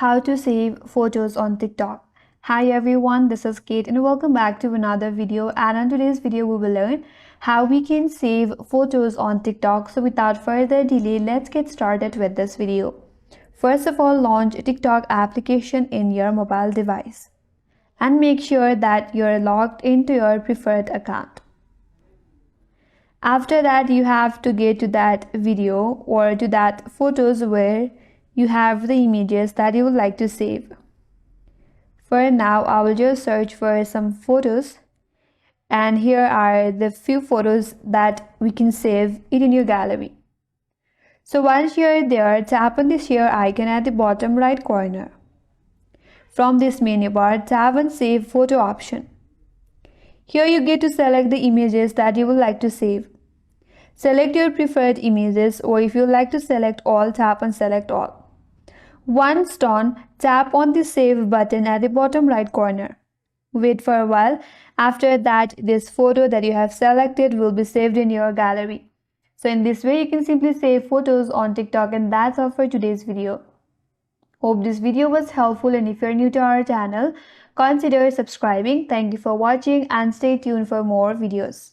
How to save photos on TikTok. Hi everyone, this is Kate and welcome back to another video. And in today's video we will learn how we can save photos on TikTok. So without further delay, let's get started with this video. First of all, launch TikTok application in your mobile device and make sure that you're logged into your preferred account. After that, you have to get to that video or to that photos where you have the images that you would like to save. For now, I will just search for some photos, and here are the few photos that we can save it in your gallery. So once you're there, tap on the share icon at the bottom right corner. From this menu bar, tap on Save Photo option. Here you get to select the images that you would like to save. Select your preferred images, or if you like to select all, tap on Select All. Once done, tap on the Save button at the bottom right corner. Wait for a while. After that, this photo that you have selected will be saved in your gallery. So in this way, you can simply save photos on TikTok, and that's all for today's video. Hope this video was helpful, and if you're new to our channel, consider subscribing. Thank you for watching and stay tuned for more videos.